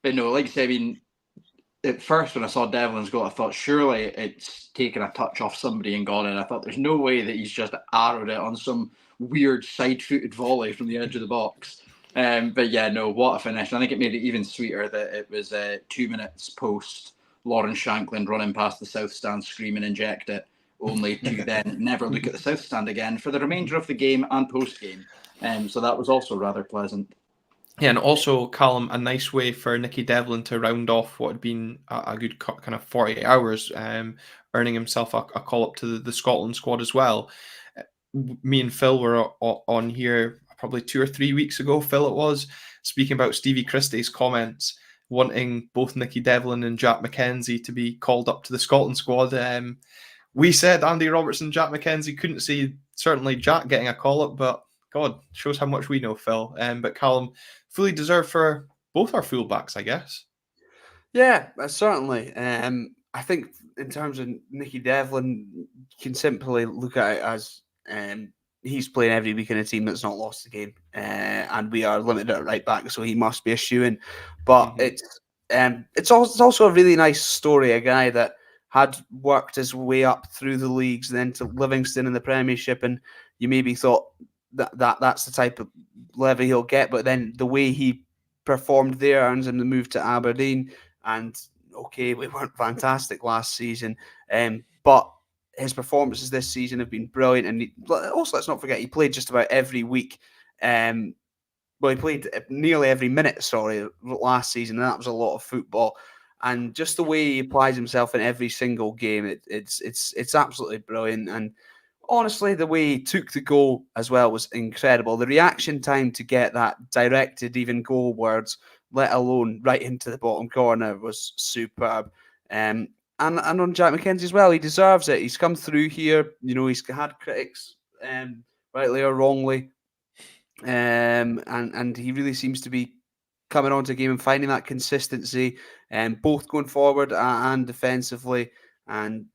S3: no, like I say, I mean, at first when I saw Devlin's goal, I thought surely it's taken a touch off somebody and gone in. I thought there's no way that he's just arrowed it on some weird side-footed volley from the edge of the box. But yeah, no, what a finish! I think it made it even sweeter that it was 2 minutes post Lawrence Shankland running past the south stand screaming "inject it," only to then never look at the south stand again for the remainder of the game and post game. So that was also rather pleasant.
S1: Yeah, and also, Callum, a nice way for Nicky Devlin to round off what had been a good kind of 48 hours, earning himself a call up to the Scotland squad as well. Me and Phil were on here probably 2 or 3 weeks ago, Phil it was, speaking about Stevie Christie's comments, wanting both Nicky Devlin and Jack McKenzie to be called up to the Scotland squad. We said Andy Robertson, Jack McKenzie, couldn't see certainly Jack getting a call up, but God, shows how much we know, Phil. But Callum, fully deserved for both our fullbacks, I guess.
S2: Yeah, certainly. I think in terms of Nicky Devlin, you can simply look at it as he's playing every week in a team that's not lost the game, and we are limited at right back, so he must be a shoo-in. But it's also a really nice story. A guy that had worked his way up through the leagues, then to Livingston in the Premiership, and you maybe thought that's the type of level he'll get, but then the way he performed there earns him the move to Aberdeen. And okay, we weren't fantastic last season, but his performances this season have been brilliant. And also, let's not forget, he played just about every week. He played nearly every minute, last season, and that was a lot of football. And just the way he applies himself in every single game, it's absolutely brilliant. And honestly, the way he took the goal as well was incredible. The reaction time to get that directed, even goalwards, let alone right into the bottom corner, was superb. And on Jack McKenzie as well, he deserves it. He's come through here. He's had critics, rightly or wrongly, and he really seems to be coming onto the game and finding that consistency, both going forward and defensively. And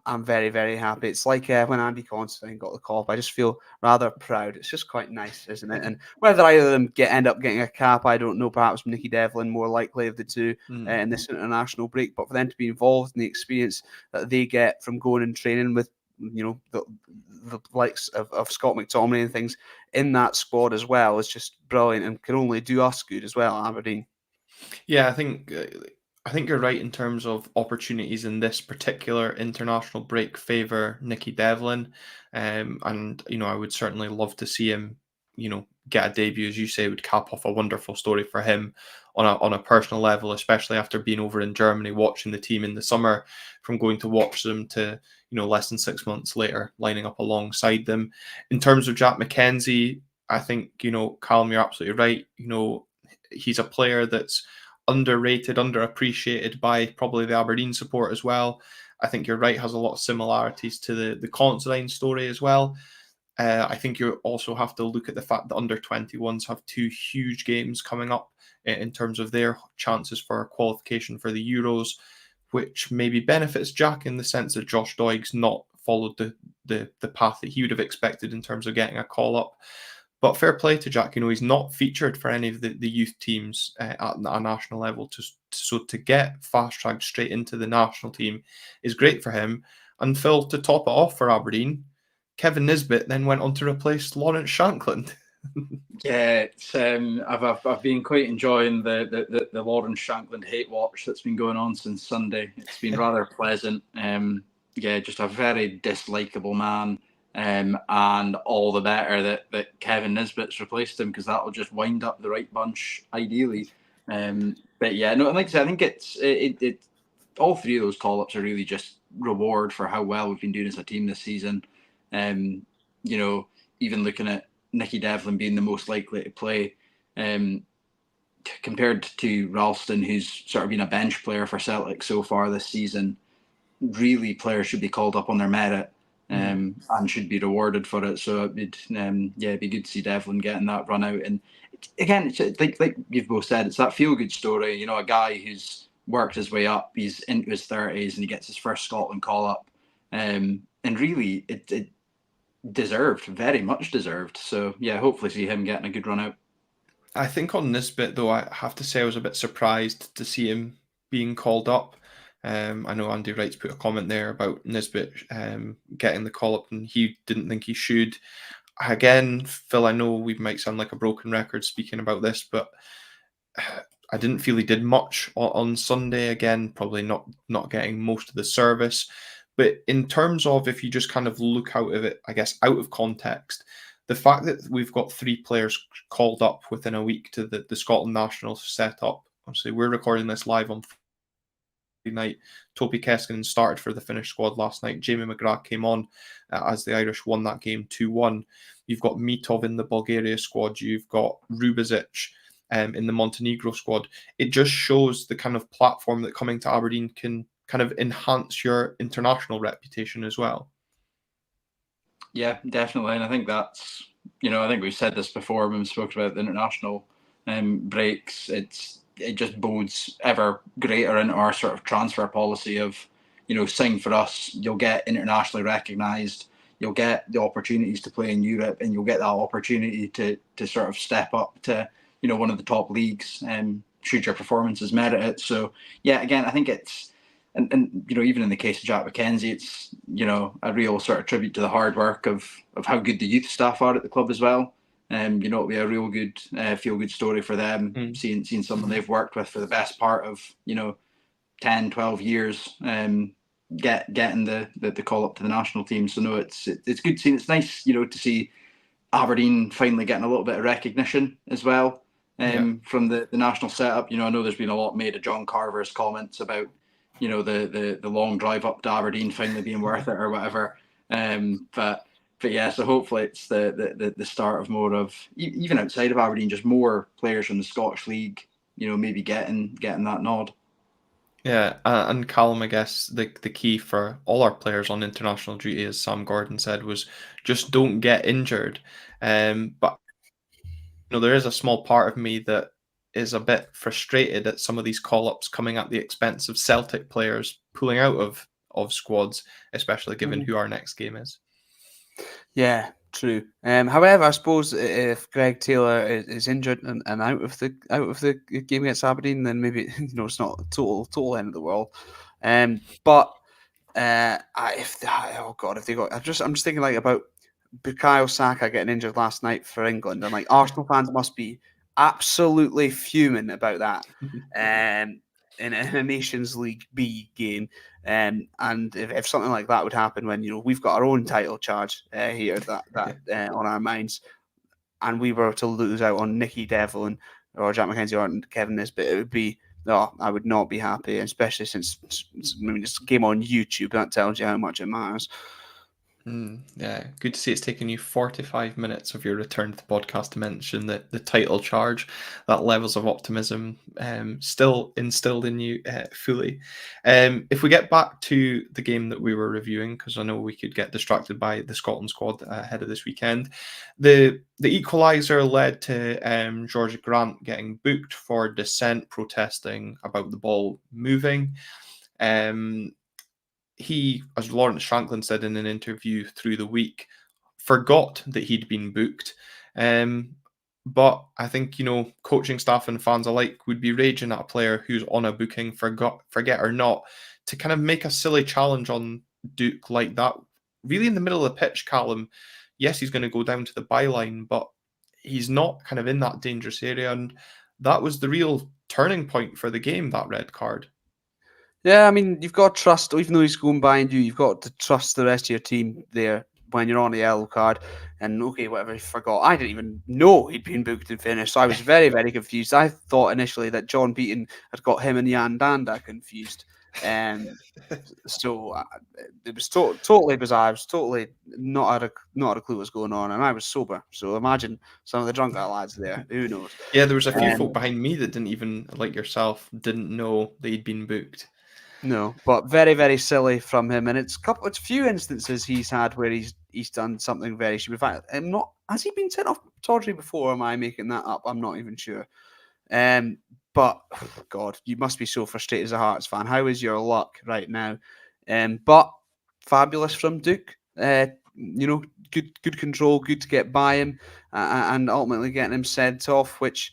S2: I'm very, very happy. It's like when Andy Considine got the call up. I just feel rather proud. It's just quite nice, isn't it? And whether either of them end up getting a cap, I don't know. Perhaps Nicky Devlin more likely of the two in this international break. But for them to be involved in the experience that they get from going and training with, the likes of Scott McTominay and things in that squad as well is just brilliant and can only do us good as well, Aberdeen.
S1: Yeah, I think you're right in terms of opportunities in this particular international break favour Nicky Devlin, and I would certainly love to see him, get a debut, as you say, would cap off a wonderful story for him on a personal level, especially after being over in Germany watching the team in the summer, from going to watch them to less than 6 months later lining up alongside them. In terms of Jack McKenzie, I think Calum, you're absolutely right. He's a player that's underrated, underappreciated by probably the Aberdeen support as well. I think you're right, has a lot of similarities to the Considine story as well. I think you also have to look at the fact that under-21s have 2 huge games coming up in terms of their chances for qualification for the Euros, which maybe benefits Jack in the sense that Josh Doig's not followed the path that he would have expected in terms of getting a call-up. But fair play to Jack, he's not featured for any of the youth teams at a national level. So to get fast-tracked straight into the national team is great for him. And Phil, to top it off for Aberdeen, Kevin Nisbet then went on to replace Lawrence Shankland.
S3: Yeah, it's I've been quite enjoying the Lawrence Shankland hate watch that's been going on since Sunday. It's been rather pleasant. Just a very dislikable man. And all the better that Kevin Nisbet's replaced him, because that'll just wind up the right bunch ideally. But yeah, no, like I said, I think it all 3 of those call-ups are really just reward for how well we've been doing as a team this season. Even looking at Nicky Devlin being the most likely to play, compared to Ralston, who's sort of been a bench player for Celtic so far this season. Really, players should be called up on their merit. And should be rewarded for it. So it'd be good to see Devlin getting that run out. And again, it's like you've both said, it's that feel good story. A guy who's worked his way up, he's into his 30s, and he gets his first Scotland call up. And really, it deserved, very much deserved. So yeah, hopefully see him getting a good run out.
S1: I think on Nisbet, though, I have to say I was a bit surprised to see him being called up. I know Andy Wright's put a comment there about Nisbet getting the call up, and he didn't think he should. Again, Phil, I know we might sound like a broken record speaking about this, but I didn't feel he did much on Sunday. Again, probably not getting most of the service. But in terms of, if you just kind of look out of it, I guess, out of context, the fact that we've got 3 players called up within a week to the Scotland national setup. Obviously, we're recording this live on night. Topi Keskinen started for the Finnish squad last night. Jamie McGrath came on as the Irish won that game 2-1. You've got Mitov in the Bulgaria squad. You've got Rubezic in the Montenegro squad. It just shows the kind of platform that coming to Aberdeen can kind of enhance your international reputation as well.
S3: Yeah, definitely. And I think that's, I think we've said this before when we spoke about the international breaks. It just bodes ever greater into our sort of transfer policy of, sign for us, you'll get internationally recognised, you'll get the opportunities to play in Europe, and you'll get that opportunity to sort of step up to, one of the top leagues, should your performances merit it. So yeah, again, I think it's, and even in the case of Jack McKenzie, it's, a real sort of tribute to the hard work of how good the youth staff are at the club as well. It'll be a real good feel-good story for them, seeing someone they've worked with for the best part of, 10, 12 years, getting the call up to the national team. So no, it's good seeing. It's nice, to see Aberdeen finally getting a little bit of recognition as well from the national setup. I know there's been a lot made of John Carver's comments about the long drive up to Aberdeen finally being worth it or whatever. But yeah, so hopefully it's the start of more of, even outside of Aberdeen, just more players from the Scottish League, maybe getting that nod.
S1: Yeah, and Calum, I guess the key for all our players on international duty, as Sam Gordon said, was just don't get injured. But there is a small part of me that is a bit frustrated at some of these call-ups coming at the expense of Celtic players pulling out of squads, especially given who our next game is.
S2: Yeah, true. However, I suppose if Greg Taylor is injured and out of the game against Aberdeen, then maybe it's not a total end of the world. But if they got, I'm just thinking about Bukayo Saka getting injured last night for England, and Arsenal fans must be absolutely fuming about that. In a Nations League B game, and if something like that would happen when we've got our own title charge here that on our minds, and we were to lose out on Nicky Devlin or Jack McKenzie or Kevin Nisbet, it would be I would not be happy, especially since it's a game on YouTube. That tells you how much it matters.
S1: Yeah, good to see it's taken you 45 minutes of your return to the podcast to mention the title charge. That levels of optimism still instilled in you fully. If we get back to the game that we were reviewing, because I know we could get distracted by the Scotland squad ahead of this weekend, the equaliser led to George Grant getting booked for dissent, protesting about the ball moving. He, as Lawrence Shankland said in an interview through the week, forgot that he'd been booked. But I think, coaching staff and fans alike would be raging at a player who's on a booking, forget or not, to kind of make a silly challenge on Duke like that. Really in the middle of the pitch, Callum, yes, he's going to go down to the byline, but he's not kind of in that dangerous area. And that was the real turning point for the game, that red card.
S2: Yeah, I mean, you've got to trust, even though he's going behind you, you've got to trust the rest of your team there when you're on a yellow card. And okay, whatever, he forgot. I didn't even know he'd been booked and finished, so I was very, very confused. I thought initially that John Beaton had got him and Jan Danda confused. So it was totally bizarre. I was totally not had a clue what was going on, and I was sober. So imagine some of the drunk lads there. Who knows?
S1: Yeah, there was a few folk behind me that didn't even, like yourself, didn't know they'd been booked.
S2: No, but very, very silly from him, and it's a few instances he's had where he's done something very stupid. In fact, has he been sent off tawdry before? Or am I making that up? I'm not even sure. But God, you must be so frustrated as a Hearts fan. How is your luck right now? But fabulous from Duke. Good control, good to get by him, and ultimately getting him sent off, which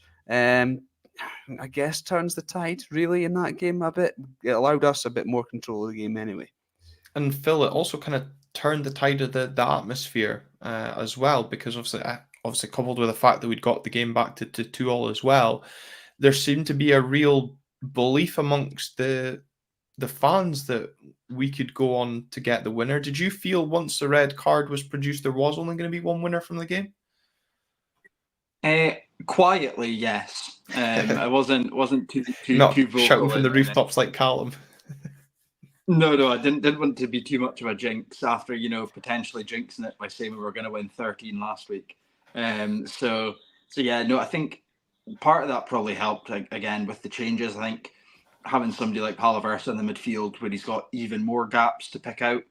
S2: I guess turns the tide really in that game a bit. It allowed us a bit more control of the game anyway.
S1: And Phil, it also kind of turned the tide of the atmosphere as well, because obviously coupled with the fact that we'd got the game back to 2-2 as well, there seemed to be a real belief amongst the fans that we could go on to get the winner. Did you feel once the red card was produced, there was only going to be one winner from the game?
S3: Quietly, yes. I wasn't too
S1: Not
S3: vocal
S1: shouting from the rooftops like Calum.
S3: No, I didn't want to be too much of a jinx after potentially jinxing it by saying we were going to win 13 last week. So yeah, no, I think part of that probably helped again with the changes. I think having somebody like Palaversa in the midfield where he's got even more gaps to pick out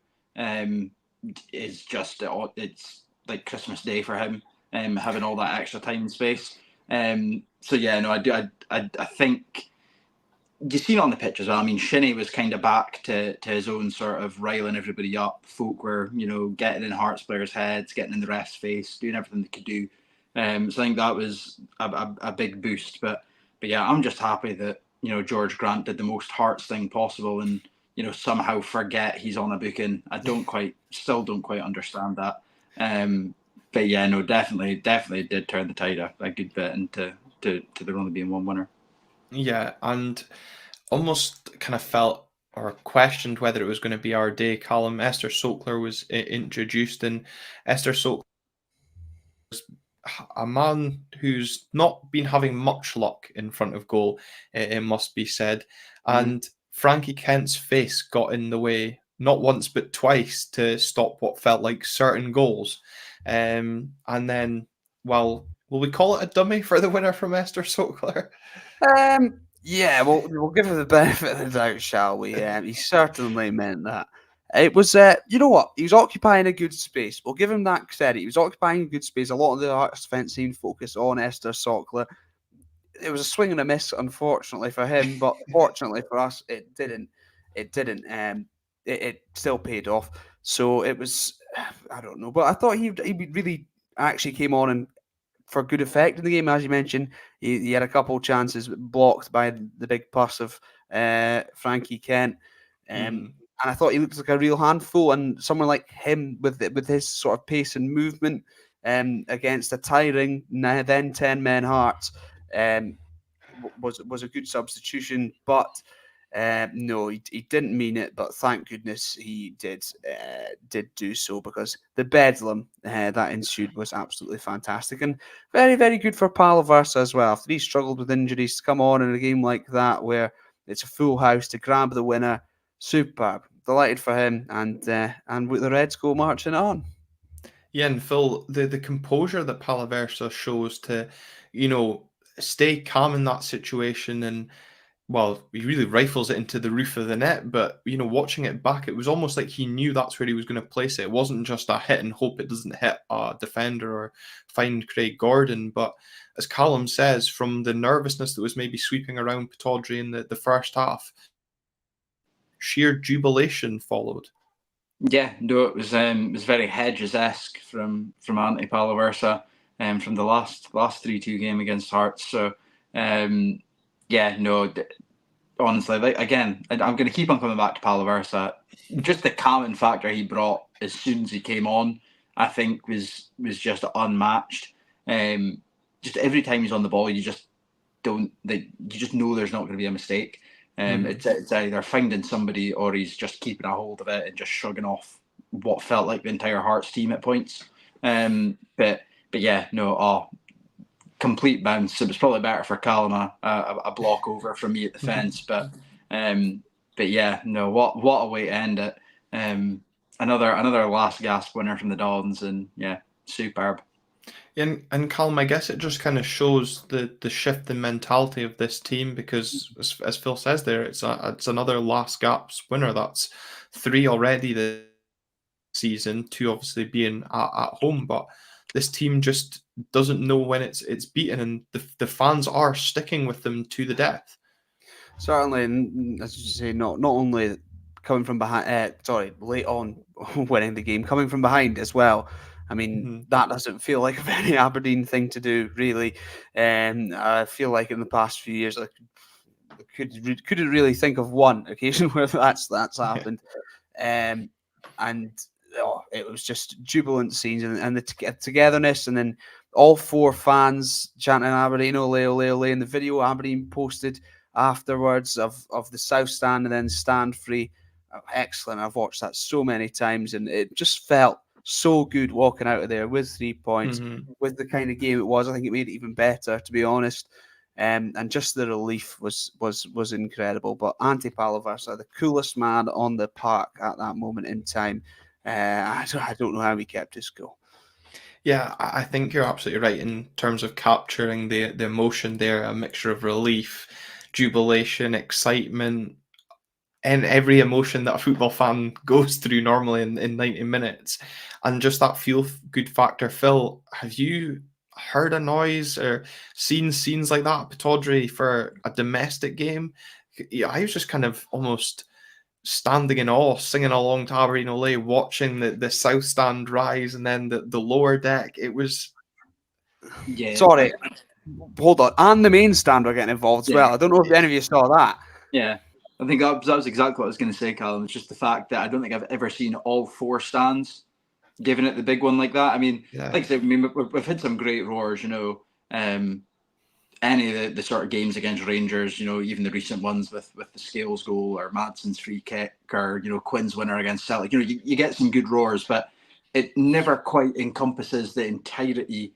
S3: is just it's like Christmas Day for him. Having all that extra time and space. So yeah, no, I think you seen it on the pitch as well. I mean, Shinnie was kind of back to his own sort of riling everybody up. Folk were, getting in Hearts players' heads, getting in the ref's face, doing everything they could do. So I think that was a big boost. But yeah, I'm just happy that George Grant did the most Hearts thing possible and somehow forget he's on a booking. I still don't quite understand that. But yeah, no, definitely did turn the tide a good bit into there only being one winner.
S1: Yeah, and almost kind of felt or questioned whether it was going to be our day, Callum, Esther Sokler was introduced, and Esther Sokler, a man who's not been having much luck in front of goal, it must be said. And Frankie Kent's face got in the way, not once but twice, to stop what felt like certain goals. And then, well, will we call it a dummy for the winner from Esther Sokler?
S2: Yeah, we'll give him the benefit of the doubt, shall we? He certainly meant that. It was, you know what? He was occupying a good space. We'll give him that credit. He was occupying a good space. A lot of the Hearts defence seemed focused on Esther Sokler. It was a swing and a miss, unfortunately for him, but fortunately for us, it didn't. It didn't. It still paid off. So it was, I don't know, but I thought he really actually came on and for good effect in the game, as you mentioned. He had a couple of chances blocked by the big pass of Frankie Kent. And I thought he looked like a real handful, and someone like him with his sort of pace and movement against a tiring then 10-men Hearts was a good substitution. But no, he didn't mean it, but thank goodness he did do so, because the bedlam that ensued was absolutely fantastic and very, very good for Palaversa as well. After he struggled with injuries, to come on in a game like that where it's a full house to grab the winner, superb. Delighted for him, and with the Reds go marching on.
S1: Yeah, and Phil, the composure that Palaversa shows to, stay calm in that situation, and well, he really rifles it into the roof of the net. But watching it back, it was almost like he knew that's where he was going to place it. It wasn't just a hit and hope it doesn't hit a defender or find Craig Gordon. But as Callum says, from the nervousness that was maybe sweeping around Pataudry in the first half, sheer jubilation followed.
S3: Yeah, no, it was very Hedges-esque from Anthony Palaversa from the last 3-2 game against Hearts. So yeah, no, honestly, like, again, I'm going to keep on coming back to Palaversa. Just the calming factor he brought as soon as he came on, I think was just unmatched. Just every time he's on the ball, you just know there's not going to be a mistake. It's either finding somebody or he's just keeping a hold of it and just shrugging off what felt like the entire Hearts team at points. But yeah, no, complete bounce. It was probably better for Calum, a block over from me at the fence. But yeah, no, what a way to end it. Another last gasp winner from the Dons, and yeah, superb.
S1: And Calum, I guess it just kind of shows the shift in mentality of this team, because as Phil says there, it's another last gaps winner. That's 3 already this season, 2 obviously being at home, but this team just doesn't know when it's beaten, and the fans are sticking with them to the death.
S2: Certainly, and as you say, not only coming from behind, late on winning the game, coming from behind as well. I mean, that doesn't feel like a very Aberdeen thing to do, really. I feel like in the past few years, I couldn't really think of one occasion where that's happened. And it was just jubilant scenes, and the togetherness, and then all 4 fans chanting Aberdeen, ole, ole, ole, in the video Aberdeen posted afterwards of the South Stand and then Stand Free. Excellent. I've watched that so many times, and it just felt so good walking out of there with 3 points, with the kind of game it was. I think it made it even better, to be honest. And just the relief was incredible. But Antti Palaversa, the coolest man on the park at that moment in time. I don't know how he kept his cool.
S1: Yeah, I think you're absolutely right in terms of capturing the emotion there, a mixture of relief, jubilation, excitement, and every emotion that a football fan goes through normally in 90 minutes. And just that feel-good factor. Phil, have you heard a noise or seen scenes like that at Pataudry for a domestic game? Yeah, I was just kind of almost standing in awe, singing along to Aberdeen Ole, watching the South Stand rise, and then the lower deck. It was...
S3: Yeah.
S2: Sorry, hold on. And the main stand were getting involved as well. I don't know if any of you saw that.
S3: Yeah, I think that was exactly what I was going to say, Calum. It's just the fact that I don't think I've ever seen all 4 stands giving it the big one like that. I mean, like I said, we've had some great roars, any of the sort of games against Rangers, even the recent ones with the Scales goal or Madson's free kick or, Quinn's winner against Celtic, you get some good roars, but it never quite encompasses the entirety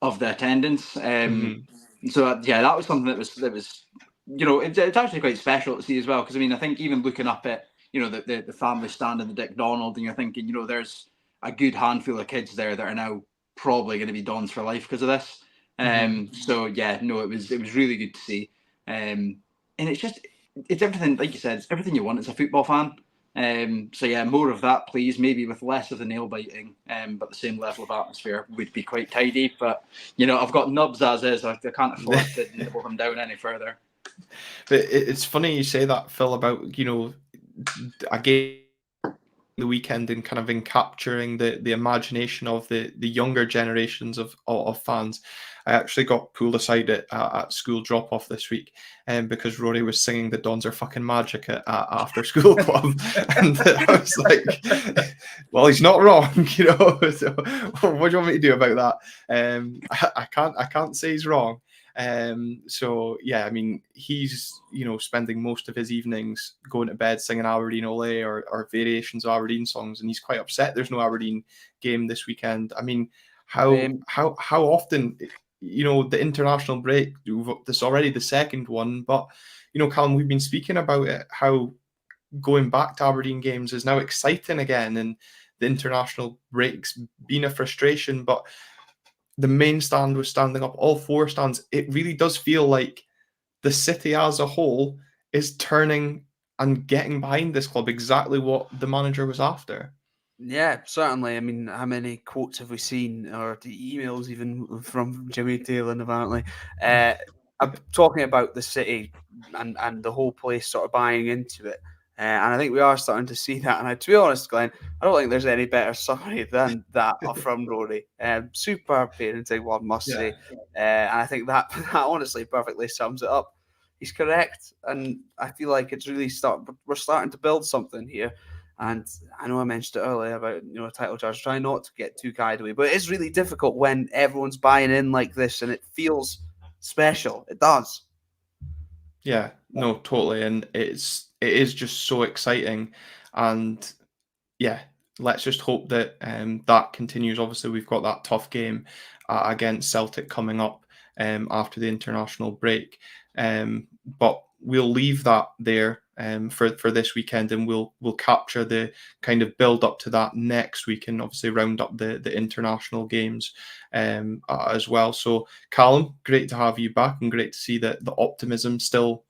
S3: of the attendance. So yeah, that was something that was it's actually quite special to see as well, because I think even looking up at the family stand in the Dick Donald, and you're thinking there's a good handful of kids there that are now probably going to be Dons for life because of this. So yeah, no, it was really good to see, and it's everything, like you said, it's everything you want as a football fan. So yeah, more of that, please. Maybe with less of the nail biting, but the same level of atmosphere would be quite tidy. But I've got nubs as is. I can't afford to nibble them down any further.
S1: But it's funny you say that, Phil, about again the weekend and kind of in capturing the imagination of the younger generations of fans. I actually got pulled aside at school drop off this week, because Rory was singing "The Dons Are Fucking Magic" at after school club, and I was like, "Well, he's not wrong, So, what do you want me to do about that? I can't say he's wrong." So yeah, he's spending most of his evenings going to bed singing Aberdeen Ole or variations of Aberdeen songs, and he's quite upset there's no Aberdeen game this weekend. How often the international break, this is already the second one, but Calum, we've been speaking about it, how going back to Aberdeen games is now exciting again, and the international breaks being a frustration, but the main stand was standing up, all four stands. It really does feel like the city as a whole is turning and getting behind this club, exactly what the manager was after.
S2: Yeah, certainly. How many quotes have we seen, or the emails even from Jimmy Talen, apparently, talking about the city and the whole place sort of buying into it. And I think we are starting to see that. And to be honest, Glenn, I don't think there's any better summary than that from Rory. Superb parenting, one must say. And I think that honestly perfectly sums it up. He's correct, and I feel like it's really we're starting to build something here. And I know I mentioned it earlier about a title charge. Try not to get too carried away, but it's really difficult when everyone's buying in like this, and it feels special. It does.
S1: Yeah, no, totally, and it is just so exciting, and yeah, let's just hope that that continues. Obviously, we've got that tough game against Celtic coming up after the international break, but we'll leave that there for this weekend, and we'll capture the kind of build up to that next week, and obviously round up the international games as well. So, Callum, great to have you back, and great to see that the optimism still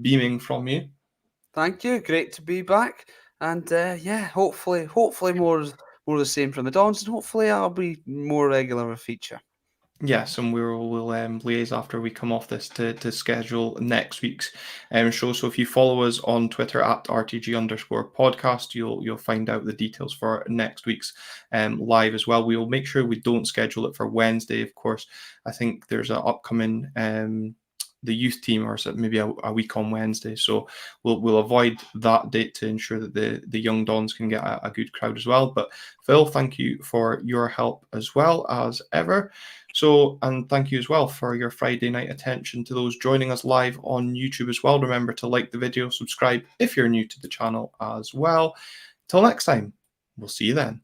S1: beaming from you.
S2: Thank you. Great to be back. And yeah, hopefully more of the same from the Dons, and hopefully I'll be more regular of a feature.
S1: Yes, and we'll liaise after we come off this to schedule next week's show. So if you follow us on Twitter at RTG_podcast, you'll find out the details for next week's live as well. We'll make sure we don't schedule it for Wednesday, of course. I think there's an upcoming the youth team, or maybe a week on Wednesday. So we'll avoid that date to ensure that the young Dons can get a good crowd as well. But Phil, thank you for your help as well as ever. So, and thank you as well for your Friday night attention. To those joining us live on YouTube as well, remember to like the video, subscribe if you're new to the channel as well. Till next time, we'll see you then.